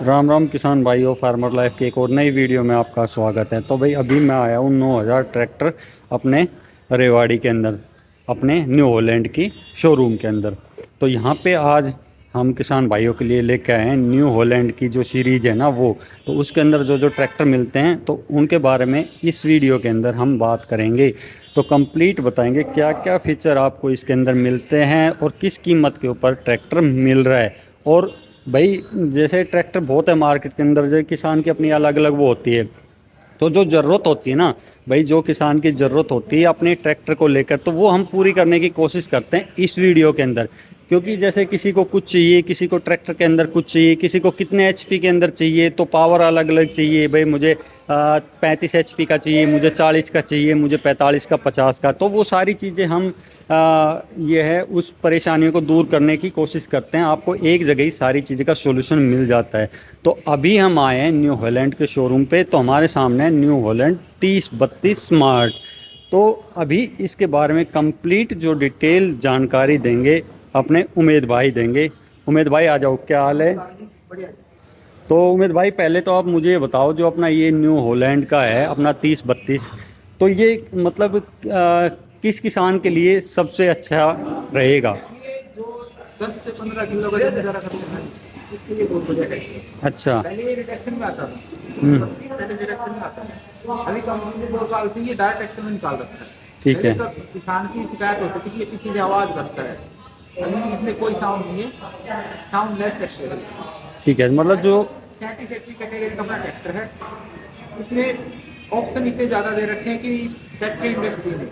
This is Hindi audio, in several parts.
राम राम किसान भाइयों, फार्मर लाइफ के एक और नई वीडियो में आपका स्वागत है। तो भाई अभी मैं आया हूँ 9000 ट्रैक्टर अपने रेवाड़ी के अंदर, अपने न्यू हॉलैंड की शोरूम के अंदर। तो यहाँ पे आज हम किसान भाइयों के लिए लेके आए हैं न्यू हॉलैंड की जो सीरीज़ है ना वो। तो उसके अंदर जो जो ट्रैक्टर मिलते हैं तो उनके बारे में इस वीडियो के अंदर हम बात करेंगे। तो कंप्लीट बताएंगे क्या क्या फीचर आपको इसके अंदर मिलते हैं और किस कीमत के ऊपर ट्रैक्टर मिल रहा है। और भाई जैसे ट्रैक्टर बहुत है मार्केट के अंदर, जैसे किसान की अपनी अलग अलग वो होती है। तो जो ज़रूरत होती है ना भाई, जो किसान की ज़रूरत होती है अपने ट्रैक्टर को लेकर, तो वो हम पूरी करने की कोशिश करते हैं इस वीडियो के अंदर। क्योंकि जैसे किसी को कुछ चाहिए, किसी को ट्रैक्टर के अंदर कुछ चाहिए, किसी को कितने एचपी के अंदर चाहिए, तो पावर अलग अलग चाहिए। भाई मुझे 35 एचपी का चाहिए, मुझे 40 का चाहिए, मुझे 45 का, 50 का। तो वो सारी चीज़ें हम ये है उस परेशानियों को दूर करने की कोशिश करते हैं। आपको एक जगह ही सारी चीज़ें का सोल्यूशन मिल जाता है। तो अभी हम आए हैं न्यू हॉलैंड के शोरूम पे। तो हमारे सामने है न्यू हॉलैंड 3032 स्मार्ट। तो अभी इसके बारे में कंप्लीट जो डिटेल जानकारी देंगे अपने उमेद भाई देंगे। उमेद भाई आ जाओ, क्या हाल है? तो उमेद भाई पहले तो आप मुझे ये बताओ, जो अपना ये न्यू हॉलैंड का है अपना 3032, तो ये मतलब किस किसान के लिए सबसे अच्छा रहेगा? ये जो 10 से 15 किलो का जो गुजारा करते हैं उसके लिए बहुत बढ़िया है। अच्छा। पहले ये रिडक्शन में आता था, हम्म। पहले रिडक्शन में आता था। अभी कंपनी ने 2 साल से ये डायरेक्ट एक्शन में निकाल रखा है। ठीक पहले है। तो किसान की शिकायत होती थी कि ये चीज़ें आवाज़ करता है। अभी इसमें कोई साउंड नहीं है, साउंड लेस ट्रैक्टर है। ठीक है, मतलब जो 37 एचपी कैटेगरी का अपना ट्रैक्टर है। इसमें ऑप्शन इतने ज़्यादा दे रखे हैं कि ट्रैक्टर इंडस्ट्री ने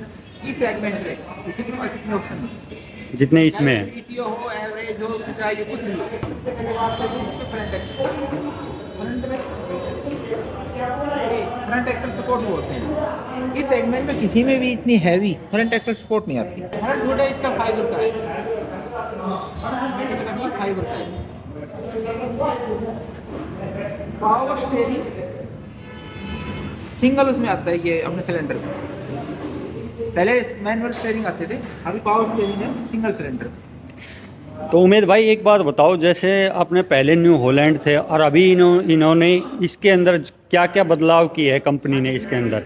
इस सेगमेंट में किसी के पास इतने ऑप्शन नहीं है। जितने इसमें है। पीटीओ हो, एवरेज हो, ऊंचाई हो, कुछ भी हो। पहले बात करते हैं इसके front axle. Front axle support बोलते हैं। इस सेगमेंट में किसी में भी इतनी हैवी फ्रंट एक्सल सपोर्ट नहीं आती। फ्रंट हुड है इसका फाइबर का है, फाइबर का है। पावर स्टीयरिंग सिंगल उसमें आता है ये अपने सिलेंडर में। पहले मैनुअल स्टीयरिंग आते थे, अभी पावर स्टीयरिंग है सिंगल सिलेंडर। तो उमेद भाई एक बात बताओ, जैसे आपने पहले न्यू हॉलैंड थे और अभी इन्होंने इसके अंदर क्या क्या बदलाव किए है कंपनी ने इसके अंदर?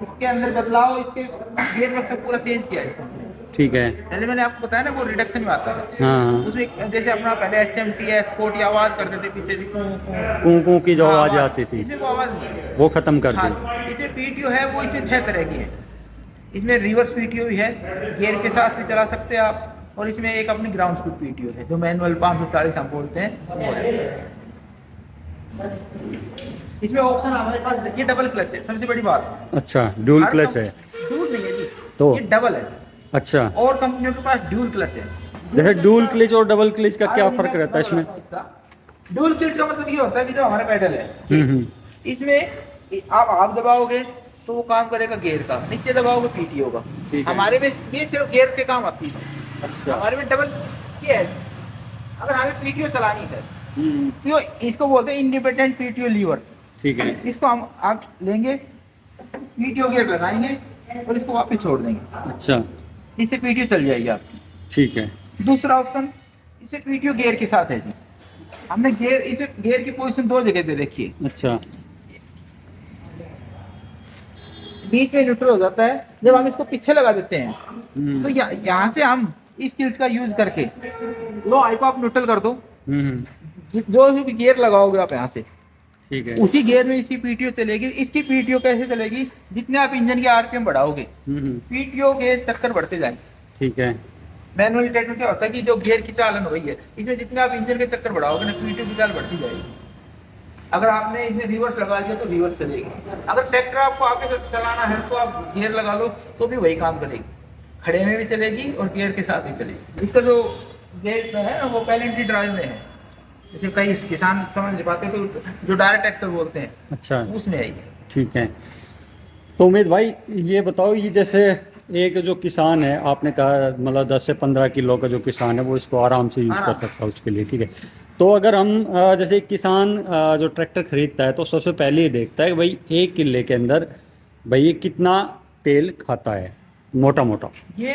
इसके अंदर बदलाव, इसके गियर में सब पूरा चेंज किया है। ठीक है। पहले मैंने आपको बताया ना वो रिडक्शन में आता था। हाँ हाँ। उसमें जैसे अपना पहले एचएमटी है, स्पोर्ट की आवाज करते थे पीछे से कूं कूं। कूं कूं की जो हाँ, आवाज़ आती थी इसमें वो आवाज नहीं है। वो ख़त्म कर हाँ, दी। इसमें पीटीओ है वो इसमें 6 तरह की है। इसमें रिवर्स पीटीओ भी है, गियर के साथ भी चला सकते हैं आप। और इसमें एक अपनी ग्राउंड स्पीड पीटीओ है जो मैनुअल 540 हम बोलते हैं वो है। इसमें ऑप्शन हमारे पास ये डबल क्लच है, सबसे बड़ी बात। अच्छा, ड्यूल क्लच है? ड्यूल नहीं है जी, तो ये डबल है। अच्छा, और कंपनियों के पास ड्यूल क्लच है। जैसे ड्यूल क्लच और डबल क्लच का क्या फ़र्क रहता है इसमें? ड्यूल क्लच का मतलब ये होता है कि जो हमारा पेडल है हम्म। इसमें आप दबाओगे तो वो काम करेगा गियर का, नीचे दबाओगे पीटीओ का। ठीक है। हमारे में ये सिर्फ गियर के काम आती है। अच्छा। हमारे में डबल ये है, अगर हमें पीटीओ चलानी है हम्म। तो इसको बोलते हैं इंडिपेंडेंट पीटीओ लीवर। ठीक है। इसको हम आप लेंगे, पीटीओ गियर लगाएंगे और इसको वापस छोड़ देंगे, अच्छा। इससे पीटीओ चल जाएगी आपकी। ठीक है। दूसरा ऑप्शन, इसे पीटीओ गियर के साथ है जी। हमने गियर, इसे गियर की पोजीशन 2 जगह दे रखी है। अच्छा। बीच में न्यूट्रल हो जाता है जब हम इसको पीछे लगा देते हैं। हम्म। तो यहाँ से हम इस स्किल्स का यूज करके लो आई को आप न्यूट्रल कर दो, हम्म। जो भी गियर लगाओगे आप यहाँ से ठीक है। उसी गियर में इसकी पीटीओ चलेगी। इसकी पीटीओ कैसे चलेगी? जितने आप इंजन के आरपीएम बढ़ाओगे हम्म। पीटीओ के चक्कर बढ़ते जाएंगे। ठीक है। मैनुअल ट्रैक्टर क्या होता है कि जो गियर की चालन वही है, इसमें जितने आप इंजन के चक्कर बढ़ाओगे ना पीटीओ की चाल बढ़ती जाएगी। अगर आपने इसमें रिवर्स लगा दिया तो रिवर्स चलेगी। अगर ट्रैक्टर आपको आगे से चलाना है तो आप गियर लगा लो तो भी वही काम करेगी, खड़े में भी चलेगी और गियर के साथ भी चलेगी। इसका जो गियर है ना वो पैलेंट्री ड्राइव में है, जैसे कई किसान समझ नहीं पाते तो जो डायरेक्ट एक्सल बोलते हैं अच्छा। उसमें आई है। ठीक है। तो उमेद भाई ये बताओ, ये जैसे एक जो किसान है, आपने कहा मतलब 10 से 15 किलो का जो किसान है वो इसको आराम से यूज़ कर सकता है उसके लिए, ठीक है। तो अगर हम जैसे एक किसान जो ट्रैक्टर खरीदता है तो सबसे पहले ये देखता है कि भाई 1 किले के अंदर भाई ये कितना तेल खाता है मोटा मोटा? ये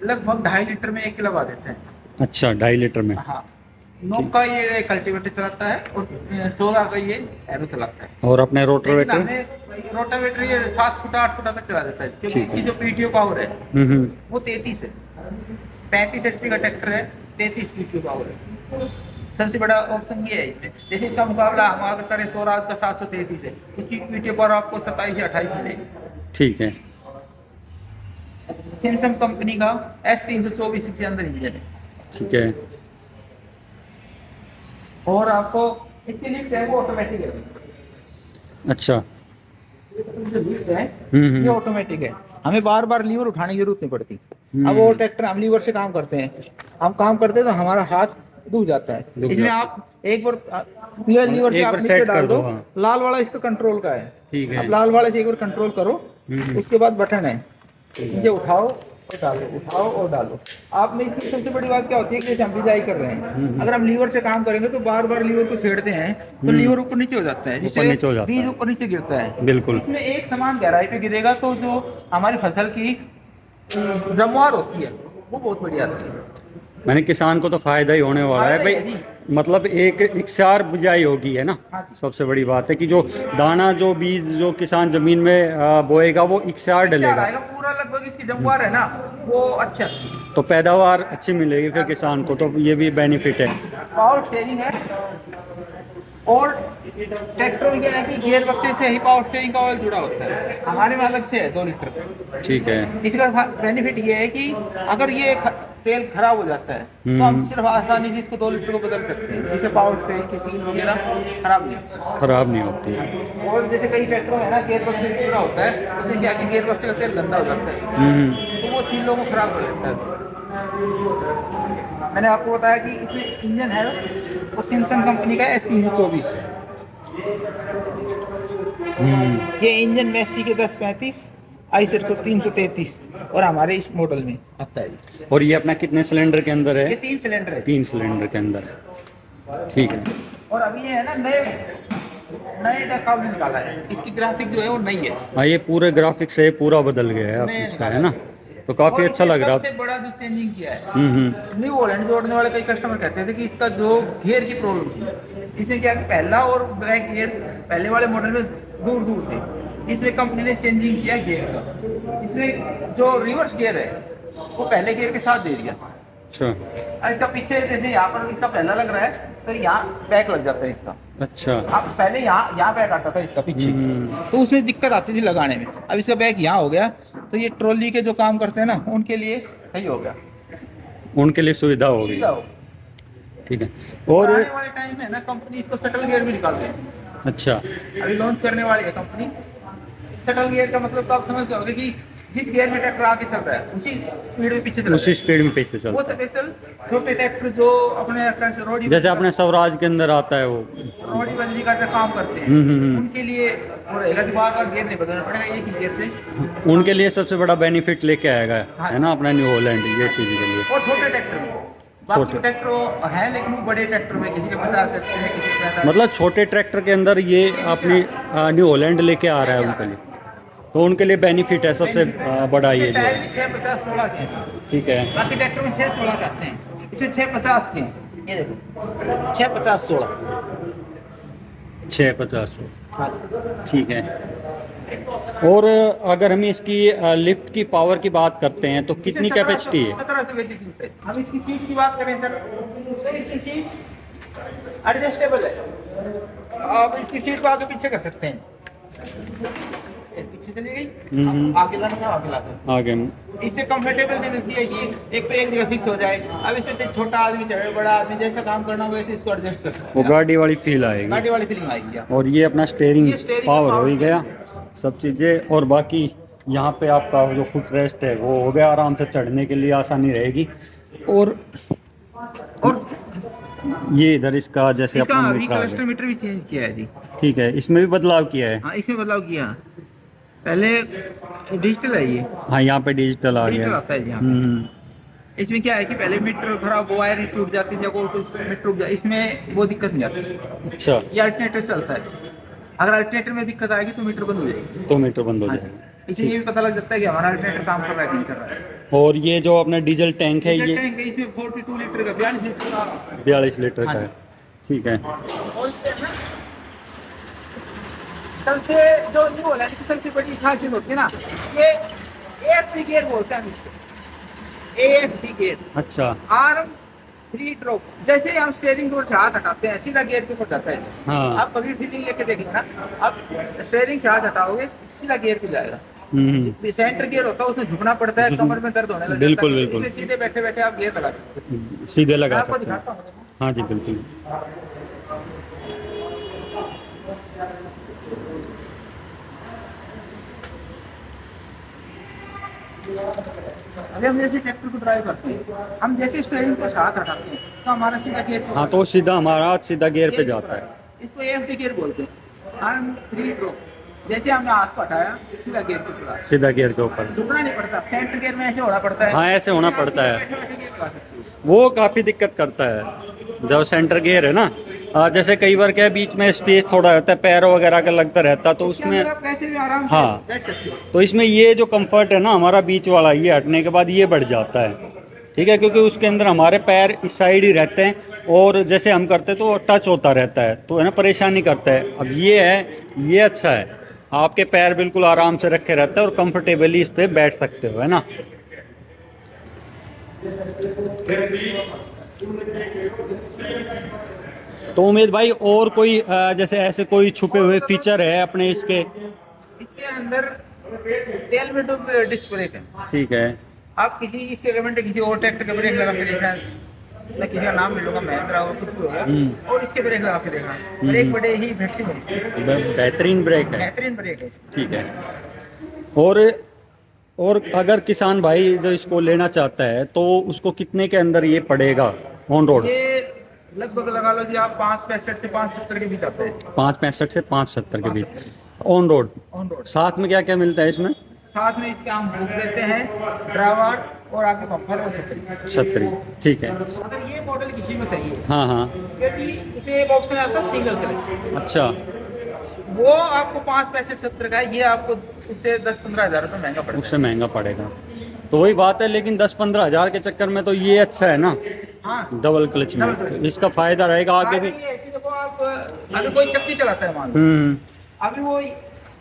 लगभग 2.5 लीटर में 1 किलो आ देता है। अच्छा, 2.5 लीटर में? हाँ, नोक का ये कल्टीवेटर चलाता है और 14 का ये एरो चलाता है। और अपने लेकिन रोटावेटर? हमने रोटावेटर ये 7 फुटा 8 फुटा तक चला देता है, क्योंकि ठीक है। इसकी जो पीटीओ पावर है हम्म। वो 33 है। 35 एचपी का ट्रैक्टर है, 33 पीटीओ पावर है। सबसे बड़ा ऑप्शन ये है इसमें। जैसे इसका मुकाबला हम अगर करें स्वराज का 733 है, उसकी पीटीओ पावर आपको 27 या 28 मिलेगी। ठीक है। सैमसंग कंपनी का S324 के अंदर इंजन है। ठीक है। और आपको इसकी लिफ्ट है वो ऑटोमेटिक है। अच्छा। जो लिफ्ट है हम्म। ये ऑटोमेटिक है, हमें बार बार लीवर उठाने की जरूरत नहीं पड़ती। हम्म। अब वो ट्रैक्टर हम लीवर से काम करते हैं, हम काम करते हैं तो हमारा हाथ दुख जाता है। दुख इसमें जाता है। आप एक बार पूरा लीवर से एक आप बार नीचे सेट डाल कर दो, दो। हाँ। लाल वाला इसका कंट्रोल का है। ठीक है। आप लाल वाले से एक बार कंट्रोल करो, उसके बाद बटन है, नीचे उठाओ और डालो, उठाओ और डालो। आपने इसकी सबसे बड़ी बात क्या होती है कि जैसे हम बिजाई कर रहे हैं, अगर हम लीवर से काम करेंगे तो बार बार लीवर को छेड़ते हैं तो लीवर ऊपर नीचे हो जाता है, ऊपर नीचे हो जाता बीज है। ऊपर नीचे गिरता है। बिल्कुल। इसमें एक समान गहराई पे गिरेगा तो जो हमारी फसल की जमवार होती है वो बहुत बढ़िया आती है। मैंने किसान को तो फायदा ही होने वाला है फायदा ही है भाई। जी। मतलब एक इकसार बुझाई होगी, है ना। हाँ जी। सबसे बड़ी बात है कि जो दाना, जो बीज जो किसान जमीन में बोएगा वो इकसार डलेगा, आएगा पूरा, लगभग इसकी जमवार है ना वो अच्छा आती है। तो पैदावार अच्छी मिलेगी फिर किसान को, तो ये भी बेनिफिट है। पावर स्टेयरिंग है। और ट्रैक्टर में क्या है कि गियर बक्से से ही पावर स्टेयरिंग का ऑयल जुड़ा होता है, हमारे में अलग से है 2 लीटर। ठीक है। इसका बेनिफिट ये है कि अगर ये तेल खराब हो जाता है तो हम सिर्फ आसानी से इसको 2 लीटर को बदल सकते हैं, जिससे पावर स्टेयरिंग की सील वगैरह खराब नहीं होती। खराब नहीं होती। और जैसे कई ट्रैक्टरों में ना गियर बक्से जुड़ा होता है, उसमें क्या है कि गियर बक्से का तेल गंदा हो जाता है तो वो सीलों को खराब कर देता है। मैंने आपको बताया कि इसमें इंजन है वो सैमसंग कंपनी का S324। ये इंजन मैसी के 1035, आइसर को 333 और हमारे इस मॉडल में आता है। और ये अपना कितने सिलेंडर के अंदर ये है? 3 सिलेंडर है। 3 सिलेंडर के अंदर। ठीक है। और अभी ये है ना नए डेकाल में निकाला है, इसकी ग्राफिक जो है वो नई है। हाँ, ये पूरे ग्राफिक्स है पूरा बदल गया है अब नया इसका, निकाला है ना। तो काफी और अच्छा इसमें लग रहा। सबसे बड़ा जो चेंजिंग किया है, न्यू हॉलैंड जोड़ने वाले कई कस्टमर कहते थे कि इसका जो गियर की प्रॉब्लम थी, इसमें क्या है कि पहला और बैक गियर पहले वाले मॉडल में दूर दूर थे, इसमें कंपनी ने चेंजिंग किया गियर का। इसमें जो रिवर्स गियर है वो पहले गियर के साथ दे दिया। अच्छा। और इसका पीछे जैसे यहाँ पर इसका पहला लग रहा है तो यहाँ बैक लग जाता है इसका। अच्छा। अब पहले यहाँ बैक आता था इसका पीछे, तो उसमें दिक्कत आती थी लगाने में। अब इसका बैक यहाँ हो गया तो ये ट्रॉली के जो काम करते हैं ना उनके लिए सही हो गया, उनके लिए सुविधा होगी। सुविधा हो। ठीक है। और और आने वाले टाइम में ना कंपनी इसको शटल गियर भी निकाल रही है, अच्छा। अभी लॉन्च करने वाली है कंपनी। शटल गियर का मतलब तो आप समझ गए होंगे कि जिस गियर में ट्रैक्टर आगे चल रहा है उसी स्पीड में पीछे चल रहा उसी है। स्पीड में पीछे वो चलता है। स्पेशल छोटे ट्रैक्टर जो अपने रोडी जैसे अपने स्वराज के अंदर आता है वो। रोडी बजरी का जो काम करते हैं उनके लिए वो रहेगा कि बार बार गियर नहीं बदलना पड़ेगा, एक ही गियर से। उनके लिए सबसे बड़ा बेनिफिट लेके आएगा, हाँ। है ना, अपना न्यू हॉलैंड ये चीज़ के लिए। और छोटे ट्रैक्टर में बाकी ट्रैक्टर है, लेकिन वो बड़े ट्रैक्टर में किसी के 50 एचपी है, किसी के 50। मतलब छोटे ट्रैक्टर के अंदर ये अपनी न्यू हॉलैंड लेके आ रहा है उनके लिए, तो उनके लिए बेनिफिट है सबसे बड़ा ये जो टायर है। भी 6, 50, 16 के हैं। ठीक है। बाकी ट्रैक्टर में 6, 16 के आते हैं, इसमें 6, 50 के हैं। ये देखो 6, 50, 16। 650। हाँ ठीक है। और अगर हम इसकी लिफ्ट की पावर की बात करते हैं तो कितनी कैपेसिटी है? 1700 गति की है। हम इसकी सीट की बात करें सर तो इसकी सीट एडजस्टेबल है, आप इसकी सीट को आगे पीछे कर सकते हैं। पीछे चली गई, आगे लाना आगे ला सकते आगे हैं। इससे कंफर्टेबल नहीं मिलती है कि एक पे एक जगह फिक्स हो जाए। अब इसमें से छोटा आदमी चढ़े, बड़ा आदमी जैसा काम करना हो वैसे इसको एडजस्ट कर सकते वो हैं। गाड़ी वाली फील आएगी, गाड़ी वाली फीलिंग आएगी आप। और ये अपना स्टेयरिंग ये स्टीयरिंग पावर पावर हो ही गया सब चीज़ें। और बाकी यहाँ पे आपका जो फुट रेस्ट है वो हो गया, आराम से चढ़ने के लिए आसानी रहेगी। और ये इधर इसका जैसे इसका अपना अभी मीटर आ क्लस्टर गया। मीटर भी चेंज किया है जी। ठीक है, इसमें भी बदलाव किया है। हाँ इसमें बदलाव किया, पहले डिजिटल है ये, हाँ, यहाँ पे डिजिटल आ डिजिटल गया। आता है यहाँ पे। इसमें क्या है कि पहले मीटर खराब, वायर ही टूट जाती थी, कोई कुछ मीटर रुक जाए, इसमें वो दिक्कत नहीं आती। अच्छा। ये अल्टरनेटर से चलता है, अगर अल्टरनेटर में दिक्कत आएगी तो मीटर बंद हो जाएगी। तो मीटर बंद हो जाएगा। इससे ये भी पता लग जाता है कि हमारा अल्टरनेटर काम कर रहा है कि नहीं कर रहा है। और ये जो अपना डीजल टैंक है डीजल ये टैंक है, इसमें 42 लीटर का 42 लीटर का 42 लीटर का हाँ है। ठीक है। और इसमें ना सबसे जो न्यू हॉलैंड की सबसे बड़ी खासियत होती है ना, ये एएफडी गियर बोलते हैं हम इसको, एएफडी गियर, अच्छा। Arm free drop. जैसे ही हम स्टीयरिंग को से हाथ हटाते हैं सीधा गियर के ऊपर जाता है। हाँ। आप कभी फीलिंग लेके देख लेना, आप स्टीयरिंग से हाथ हटाओगे सीधा गियर पे जाएगा। सेंटर गियर होता है उसमें झुकना पड़ता है, कमर में दर्द होने लगता है। बिल्कुल बिल्कुल। इसमें सीधे बैठे बैठे आप गियर लगा सकते हैं। सीधे मैं लगा आपको सकते हैं। दिखाता हूँ, देखो। हाँ जी बिल्कुल। अभी हम जैसे ट्रैक्टर को ड्राइव करते हैं, हम जैसे स्टीयरिंग को हाथ हटाते हैं तो हमारा सीधा गियर पे हाँ तो सीधा हमारा हाथ सीधा गियर पे जाता है। इसको एएफडी गियर बोलते हैं, आर्म फ्री ड्रॉप। जैसे हमने हाथ को हटाया सीधा गियर के ऊपर, सीधा गियर के ऊपर झुकना नहीं पड़ता। सेंटर गियर में ऐसे होना पड़ता है। हाँ ऐसे होना पड़ता है। बैठे बैठे गियर लगा सकते हो। वो काफ़ी दिक्कत करता है जब सेंटर गियर है ना। जैसे कई बार क्या है बीच में स्पेस थोड़ा रहता है, पैरों वगैरह का लगता रहता है तो इसके उसमें अंदर आप कैसे भी आराम से हाँ। बैठ सकते हो। तो इसमें ये जो कंफर्ट है ना हमारा बीच वाला, ये हटने के बाद ये बढ़ जाता है। ठीक है, क्योंकि उसके अंदर हमारे पैर इस साइड ही रहते हैं और जैसे हम करते हैं तो टच होता रहता है तो है ना, परेशानी करता है। अब ये है, ये अच्छा है, आपके पैर बिल्कुल आराम से रखे रहते हैं और कंफर्टेबली इस पे बैठ सकते हो, है ना। तो उमेद भाई और कोई जैसे ऐसे कोई छुपे हुए फीचर है अपने इसके? इसके अंदर तेल में डूब डिस्क ब्रेक है। ठीक है। आप किसी इस सेगमेंट में किसी और ट्रैक्टर के ब्रेक लगा के देखना, मैं किसी का नाम मिलूंगा महिंद्रा और कुछ भी होगा, और इसके ब्रेक लगा के देखना, ब्रेक बड़े ही इफेक्टिव है इसके। बेहतरीन ब्रेक है। बेहतरीन ब्रेक है इसके। ठीक है। और अगर किसान भाई जो इसको लेना चाहता है तो उसको कितने के अंदर ये पड़ेगा ऑन रोड? ये लगभग लगा लो जी आप 565 से 570 के बीच आते हैं। 565 से 570 के बीच ऑन रोड। On road. साथ में क्या क्या मिलता है इसमें? साथ में इसके हम बुक देते हैं, ड्राइवर और आगे बम्पर और छतरी। छतरी। ठीक है। अगर ये मॉडल किसी में चाहिए, हाँ हाँ। क्योंकि इसमें एक ऑप्शन आता है सिंगल क्लच, अच्छा। वो आपको 565-70 का है, ये आपको उससे 10-15 हज़ार रुपये महंगा पड़ेगा। उससे महंगा पड़ेगा तो वही बात है, लेकिन 10-15 हज़ार के चक्कर में तो ये अच्छा है ना हाँ, डबल क्लच में। Double clutch. इसका फायदा रहेगा आगे आगे भी। ये है कि देखो आप अभी कोई चक्की चलाता है मान लो, अभी वो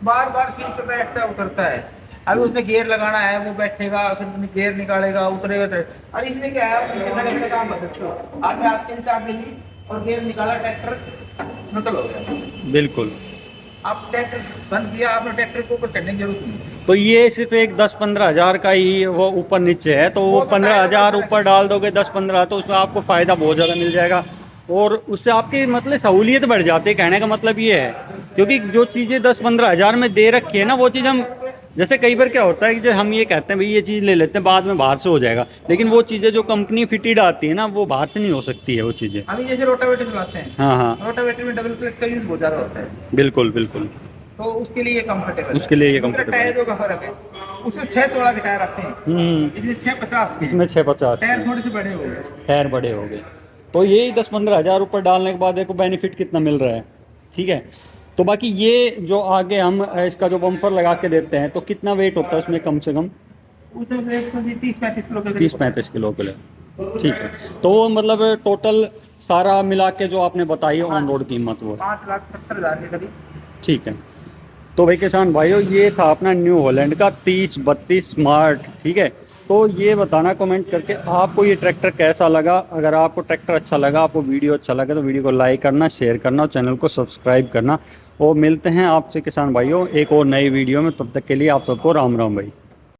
बार बार सीट पे बैठता है उतरता है, अभी उसने गियर लगाना है, वो बैठेगा फिर गियर निकालेगा उतरेगा उतरेगा। और इसमें क्या है, आप नीचे खड़े खड़े काम कर सकते हो, आपने आपके नीचे आगे ली और गियर निकाला, ट्रैक्टर निकल हो गया। बिल्कुल। आप ट्रैक्टर बंद किया, आपने ट्रैक्टर को ऊपर चढ़ने की जरूरत नहीं। तो ये सिर्फ एक 10-15 हज़ार का ही वो ऊपर नीचे है, तो वो वो तो 15 हज़ार टायर ऊपर डाल दोगे 10-15 तो उसमें आपको फ़ायदा बहुत ज़्यादा मिल जाएगा और उससे आपकी मतलब सहूलियत बढ़ जाती है। कहने का मतलब ये है, क्योंकि जो चीज़ें 10-15 हज़ार में दे रखी है ना वो चीज़ हम, जैसे कई बार क्या होता है कि जो हम ये कहते हैं भाई ये चीज़ ले लेते हैं बाद में बाहर से हो जाएगा, लेकिन वो चीज़ें जो कंपनी फिटेड आती है ना वो बाहर से नहीं हो सकती है वो चीज़ें। अभी जैसे रोटावेटर चलाते हैं, हाँ हाँ रोटावेटर में डबल क्लच का यूज बहुत ज्यादा होता है, बिल्कुल बिल्कुल। तो उसके लिए कंफर्टेबल, उसके लिए ये दूसरा comfortable टायरों का फर्क है, उसमें 616 के टायर आते हैं, इसमें 650 के। इसमें 650 टायर थोड़े से बड़े हो गए। टायर बड़े हो गए तो यही 10-15 हज़ार ऊपर डालने के बाद देखो बेनिफिट कितना मिल रहा है। ठीक है। तो बाकी ये जो आगे हम इसका जो बम्पर लगा के देते हैं तो कितना वेट होता है उसमें कम से कम? उसमें वेट तो 30-35 किलो के 30-35 किलो के लिए। ठीक है। तो मतलब टोटल सारा मिला के जो आपने बताई ऑन रोड कीमत वो 5,70,000 के करीब। ठीक है। तो भाई किसान भाइयों ये था अपना न्यू हॉलैंड का 3032 स्मार्ट। ठीक है। तो ये बताना कमेंट करके आपको ये ट्रैक्टर कैसा लगा। अगर आपको ट्रैक्टर अच्छा लगा, आपको वीडियो अच्छा लगा तो वीडियो को लाइक करना, शेयर करना और चैनल को सब्सक्राइब करना। और मिलते हैं आपसे किसान भाइयों एक और नई वीडियो में, तब तक के लिए आप सबको राम राम भाई।